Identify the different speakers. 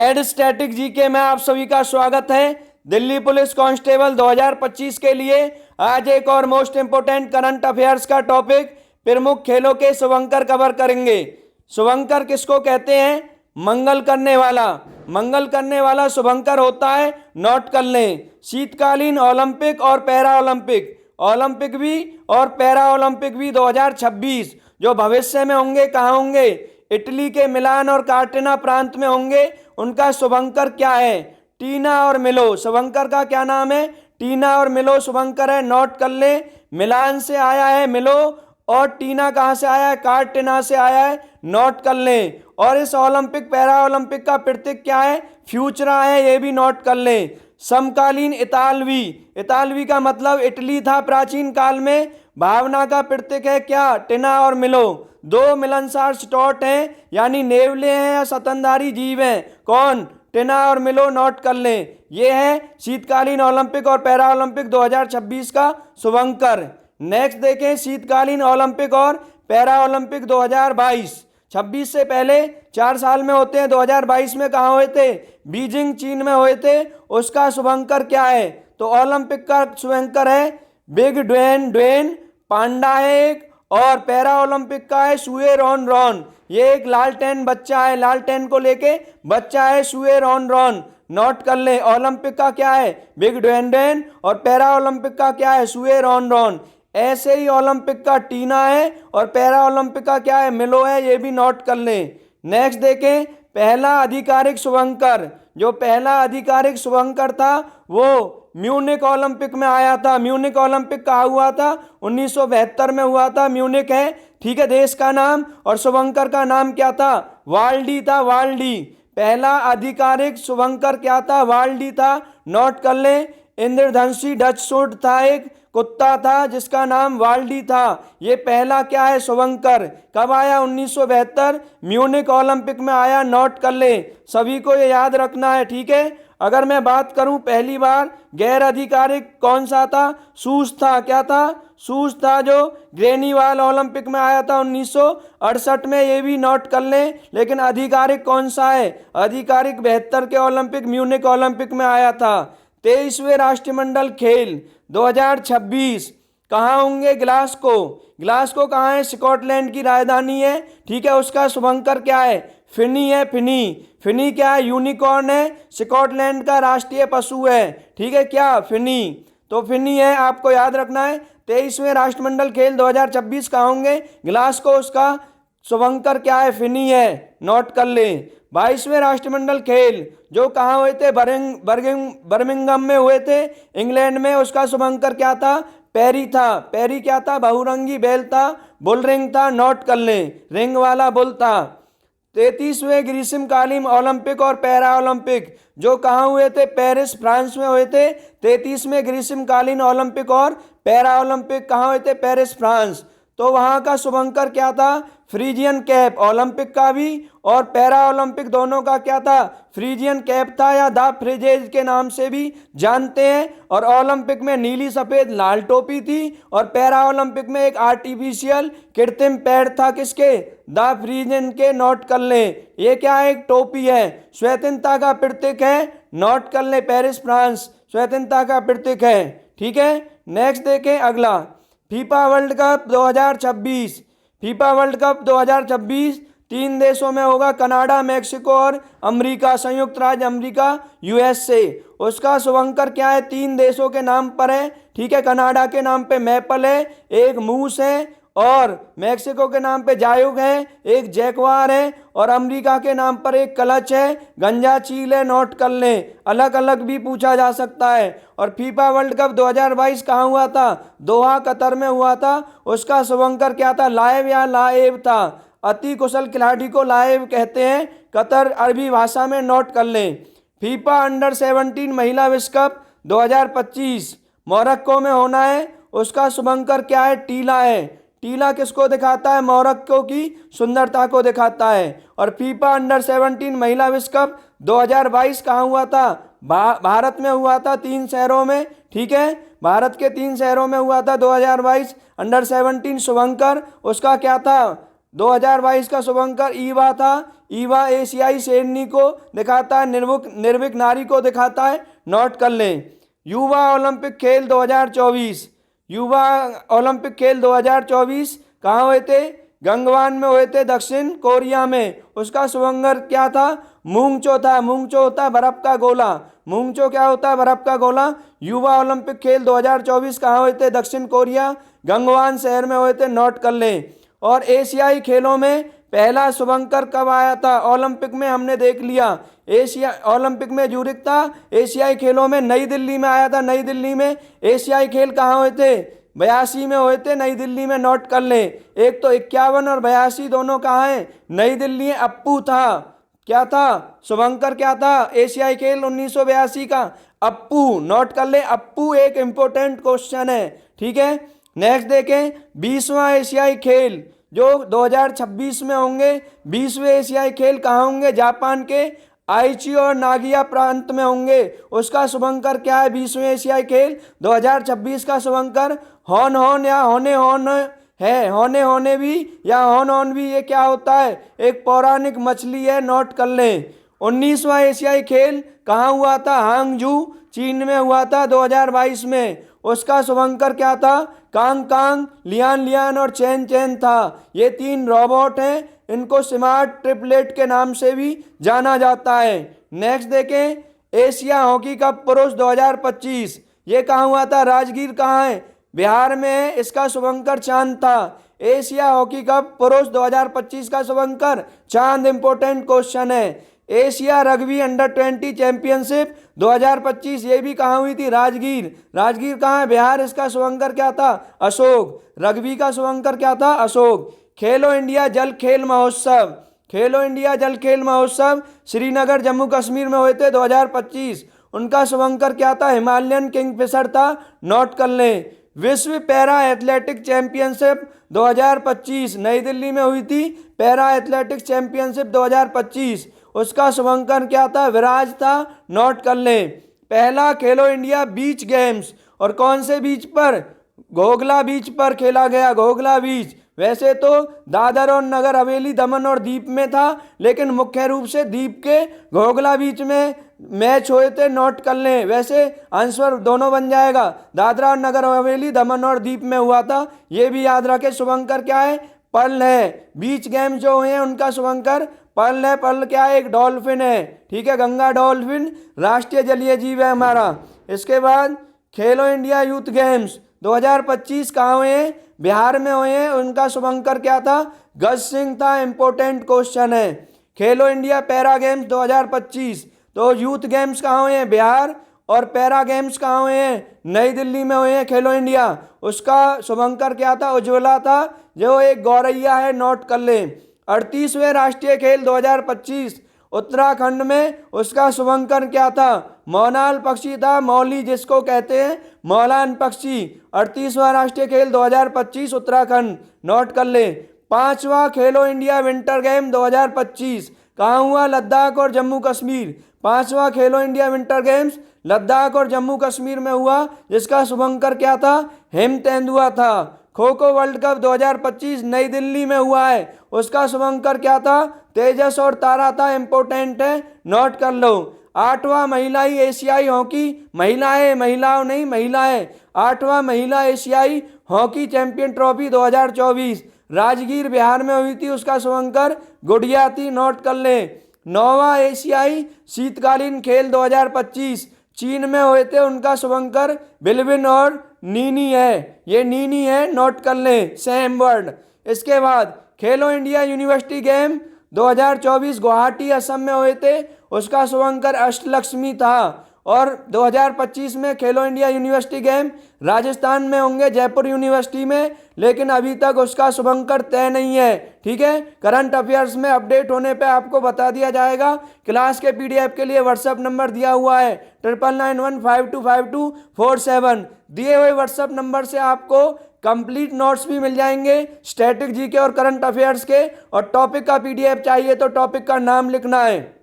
Speaker 1: Add static GK में आप सभी का स्वागत है। दिल्ली पुलिस कांस्टेबल 2025 के लिए आज एक और मोस्ट इंपोर्टेंट करंट अफेयर्स का टॉपिक प्रमुख खेलों के शुभंकर कवर करेंगे। शुभंकर किसको कहते हैं? मंगल करने वाला। मंगल करने वाला शुभंकर होता है। नोट कर लें, शीतकालीन ओलंपिक और पैरा ओलंपिक, ओलंपिक भी और पैरा ओलंपिक भी 2026 जो भविष्य में होंगे, कहाँ होंगे? इटली के मिलान और कार्टिना प्रांत में होंगे। उनका शुभंकर क्या है? टीना और मिलो। शुभंकर का क्या नाम है? टीना और मिलो शुभंकर है। नोट कर ले, मिलान से आया है मिलो, और टीना कहाँ से आया है? कार्टिना से आया है। नोट कर ले। और इस ओलंपिक पैरा ओलंपिक का प्रतीक क्या है? फ्यूचरा है, ये भी नोट कर ले। समकालीन इतालवी, इतालवी का मतलब इटली था प्राचीन काल में। भावना का प्रतीक है क्या? टिना और मिलो। दो मिलनसार स्टॉट हैं, यानी नेवले हैं या स्तनधारी जीव हैं। कौन? टिना और मिलो। नोट कर लें। ये है शीतकालीन ओलंपिक और पैरा ओलंपिक 2026 का शुभंकर। नेक्स्ट देखें, शीतकालीन ओलंपिक और पैरा ओलंपिक 2022। 26 से पहले 4 साल में होते हैं। 2022 में कहाँ हुए थे? बीजिंग चीन में हुए थे। उसका शुभंकर क्या है? तो ओलंपिक का शुभंकर है बिग ड्वेन पांडा है एक, और पैरा ओलंपिक का है सुए रॉन रॉन। ये एक लालटेन बच्चा है, लालटेन को लेके बच्चा है सुए रॉन रॉन। नोट कर ले। ओलंपिक का क्या है? बिग ड्वेन, और पैरा ओलंपिक का क्या है? सुए रॉन रॉन। ऐसे ही ओलंपिक का टीना है और पैरा ओलंपिक का क्या है? मिलो है, ये भी नोट कर ले। नेक्स्ट देखें, पहला आधिकारिक शुभंकर। जो पहला आधिकारिक शुभंकर था वो म्यूनिक ओलंपिक में आया था। म्यूनिक ओलंपिक कहाँ हुआ था? 1972 में हुआ था। म्यूनिक है, ठीक है, देश का नाम। और शुभंकर का नाम क्या था? वाल्डी था, वाल्डी। पहला आधिकारिक शुभंकर क्या था? वाल्डी था। नोट कर ले। इंद्रधनुषी डच सूट था, एक कुत्ता था जिसका नाम वाल्डी था। ये पहला क्या है? शुभंकर। कब आया? 1972 म्यूनिक ओलंपिक में आया। नोट कर ले। सभी को ये याद रखना है, ठीक है। अगर मैं बात करूं, पहली बार गैर आधिकारिक कौन सा था? सूस था। क्या था? सूस था, जो ग्रेनीवाल ओलंपिक में आया था 1968 में। ये भी नोट कर लें। लेकिन आधिकारिक कौन सा है? आधिकारिक 72 के ओलंपिक म्यूनिक ओलंपिक में आया था। 23वें राष्ट्रमंडल खेल 2026 कहाँ होंगे? ग्लासगो। ग्लासगो कहाँ है? स्कॉटलैंड की राजधानी है, ठीक है। उसका शुभंकर क्या है? फिनी है, फिनी। फिनी क्या है? यूनिकॉर्न है, स्कॉटलैंड का राष्ट्रीय पशु है, ठीक है। क्या? फिनी। तो फिनी है, आपको याद रखना है। 23वें राष्ट्रमंडल खेल 2026 कहाँ होंगे? ग्लासगो। उसका शुभंकर क्या है? फिनी है। नोट कर ले। 22वें राष्ट्रमंडल खेल जो कहाँ हुए थे? बर्मिंघम में हुए थे, इंग्लैंड में। उसका शुभंकर क्या था? पैरी था। पैरी क्या था? बहुरंगी बैल था, बुल रिंग था। नोट कर ले, रिंग वाला बुल था। 33वें ग्रीष्मकालीन ओलंपिक और पैरा ओलंपिक जो कहाँ हुए थे? पेरिस फ्रांस में हुए थे। 33वें ग्रीष्मकालीन ओलंपिक और पैरा ओलंपिक कहाँ हुए थे? Paris France. तो वहाँ का शुभंकर क्या था? Friesian cap. ओलंपिक का भी और पैरा ओलंपिक दोनों का क्या था? फ्रीजियन कैप था, या द फ्रिजेज के नाम से भी जानते हैं। और ओलंपिक में नीली सफेद लाल टोपी थी, और पैरा ओलंपिक में एक आर्टिफिशियल कृत्रिम पैर था। किसके? द फ्रीजियन के। नोट कर लें। ये क्या है? एक टोपी है, स्वतंत्रता का प्रतीक है। नोट कर लें, पेरिस फ्रांस स्वतंत्रता का प्रतीक है, ठीक है। नेक्स्ट देखें अगला, FIFA world cup 2026। FIFA world cup 2026 3 देशों में होगा, कनाडा, मेक्सिको और अमेरिका, संयुक्त राज्य अमेरिका, यूएसए। उसका शुभंकर क्या है? 3 देशों के नाम पर है, ठीक है। कनाडा के नाम पे मैपल है, एक मूस है, और मेक्सिको के नाम पे जायुग है, एक जैकवार है, और अमेरिका के नाम पर एक क्लच है, गंजा चील है। नोट कर लें, अलग अलग भी पूछा जा सकता है। और फीफा वर्ल्ड कप 2022 कहाँ हुआ था? दोहा, कतर में हुआ था। उसका शुभंकर क्या था? लाइव या लाएब था। अति कुशल खिलाड़ी को लाएब कहते हैं कतर अरबी भाषा में। नोट कर लें। फीफा अंडर 17 महिला विश्व कप 2025 मोरक्को में होना है। उसका शुभंकर क्या है? टीला है। टीला किसको दिखाता है? मोरक्को की सुंदरता को दिखाता है। और फीफा अंडर 17 महिला विश्व कप 2022 कहाँ हुआ था? भारत में हुआ था, 3 शहरों में, ठीक है। भारत के 3 शहरों में हुआ था 2022 अंडर 17 शुभंकर। उसका क्या था? 2022 का शुभंकर ईवा था। ईवा एशियाई शेरनी को दिखाता है, निर्भीक नारी को दिखाता है, नोट कर लें। युवा ओलंपिक खेल 2024, युवा ओलंपिक खेल 2024 कहाँ हुए थे? गंगवान में हुए थे, दक्षिण कोरिया में। उसका शुभंकर क्या था? मूंगचो था। मूंगचो होता है बर्फ का गोला। मूंगचो क्या होता है? बर्फ का गोला। युवा ओलंपिक खेल 2024 कहाँ हुए थे? दक्षिण कोरिया, गंगवान शहर में हुए थे, नोट कर लें। और एशियाई खेलों में पहला शुभंकर कब आया था? ओलंपिक में हमने देख लिया, एशिया ओलंपिक में जूरिक था। एशियाई खेलों में नई दिल्ली में आया था। नई दिल्ली में एशियाई खेल कहाँ हुए थे? 82 में हुए थे, नई दिल्ली में, नोट कर लें। एक तो 51 और 82 दोनों कहाँ हैं? नई दिल्ली है। अप्पू था, क्या था? शुभंकर क्या था एशियाई खेल 1982 का? अप्पू, नोट कर लें। अप्पू एक इंपॉर्टेंट क्वेश्चन है, ठीक है। नेक्स्ट देखें, 20वां एशियाई खेल जो 2026 में होंगे। 20वें एशियाई खेल कहाँ होंगे? जापान के आइची और नागिया प्रांत में होंगे। उसका शुभंकर क्या है? 20वें एशियाई खेल 2026 का शुभंकर हॉन हॉन या होने हॉन है। होने होने भी या हॉन हॉन भी, ये क्या होता है? एक पौराणिक मछली है, नोट कर लें। 19वां एशियाई खेल कहाँ हुआ था? हांगझू चीन में हुआ था 2022 में। उसका शुभंकर क्या था? कांग कांग, लियान लियान और चैन चैन था। ये 3 रोबोट हैं, इनको स्मार्ट ट्रिपलेट के नाम से भी जाना जाता है। नेक्स्ट देखें, एशिया हॉकी कप पुरुष 2025, ये कहाँ हुआ था? राजगीर कहाँ है? बिहार में है। इसका शुभंकर चांद था। एशिया हॉकी कप पुरुष 2025 का शुभंकर चांद, इंपॉर्टेंट क्वेश्चन है। एशिया रग्बी अंडर-20 चैंपियनशिप 2025, ये भी कहाँ हुई थी? राजगीर। राजगीर कहाँ है? बिहार। इसका शुभंकर क्या था? अशोक। रग्बी का शुभंकर क्या था? अशोक। खेलो इंडिया जल खेल महोत्सव, खेलो इंडिया जल खेल महोत्सव श्रीनगर जम्मू कश्मीर में हुए थे 2025। उनका शुभंकर क्या था? हिमालयन किंगफिशर था, नोट कर लें। विश्व पैरा एथलेटिक चैंपियनशिप 2025 नई दिल्ली में हुई थी। पैरा एथलेटिक्स चैंपियनशिप 2025, उसका शुभंकर क्या था? विराज था, नोट कर लें। पहला खेलो इंडिया बीच गेम्स, और कौन से बीच पर? घोघला बीच पर खेला गया, घोघला बीच। वैसे तो दादर और नगर हवेली, दमन और दीप में था, लेकिन मुख्य रूप से दीप के घोघला बीच में मैच हुए थे, नोट कर लें। वैसे आंसर दोनों बन जाएगा, दादरा और नगर हवेली, दमन और दीप में हुआ था, ये भी याद रखें। शुभंकर क्या है? पर्ल है। बीच गेम जो हुए हैं उनका शुभंकर पर्ल है। पर्ल क्या है? एक डॉल्फिन है, ठीक है, गंगा डॉल्फिन राष्ट्रीय जलीय जीव है हमारा। इसके बाद खेलो इंडिया यूथ गेम्स 2025 कहाँ हुए हैं? बिहार में हुए हैं। उनका शुभंकर क्या था? गज सिंह था, इंपॉर्टेंट क्वेश्चन है। खेलो इंडिया पैरा गेम्स 2025, तो यूथ गेम्स कहाँ हुए हैं? बिहार। और पैरा गेम्स कहाँ हुए हैं? नई दिल्ली में हुए हैं खेलो इंडिया। उसका शुभंकर क्या था? उज्ज्वला था, जो एक गौरैया है, नोट कर लें। 38वें राष्ट्रीय खेल 2025 उत्तराखंड में, उसका शुभंकर क्या था? मौनाल पक्षी था, मौली जिसको कहते हैं, मौलान पक्षी। 38वां राष्ट्रीय खेल 2025 उत्तराखंड, नोट कर लें। 5वां खेलो इंडिया विंटर गेम 2025 कहाँ हुआ? लद्दाख और जम्मू कश्मीर। 5वां खेलो इंडिया विंटर गेम्स लद्दाख और जम्मू कश्मीर में हुआ, जिसका शुभंकर क्या था? हेम तेंदुआ था। खो खो वर्ल्ड कप 2025 नई दिल्ली में हुआ है, उसका शुभंकर क्या था? तेजस और तारा था, इंपॉर्टेंट है, नोट कर लो। 8वां महिलाई एशियाई हॉकी, महिलाओं नहीं, महिलाएं। 8वां महिला एशियाई hockey champion trophy 2024 Rajgir Bihar में हुई थी, उसका शुभंकर गुड़िया थी, नोट कर लें। 9वां एशियाई शीतकालीन खेल 2025 चीन में हुए थे, उनका शुभंकर बिलविन और नीनी है, ये नीनी है, नोट कर लें, सेम वर्ड। इसके बाद खेलो India university game 2024 Guwahati Assam में हुए थे, उसका शुभंकर अष्टलक्ष्मी था। और 2025 में खेलो इंडिया यूनिवर्सिटी गेम राजस्थान में होंगे, जयपुर यूनिवर्सिटी में, लेकिन अभी तक उसका शुभंकर तय नहीं है, ठीक है। करंट अफेयर्स में अपडेट होने पे आपको बता दिया जाएगा। क्लास के पीडीएफ के लिए व्हाट्सएप नंबर दिया हुआ है 9991525247। दिए हुए व्हाट्सएप नंबर से आपको कंप्लीट नोट्स भी मिल जाएंगे, स्टैटिक जीके और करंट अफेयर्स के। और टॉपिक का पीडीएफ चाहिए तो टॉपिक का नाम लिखना है।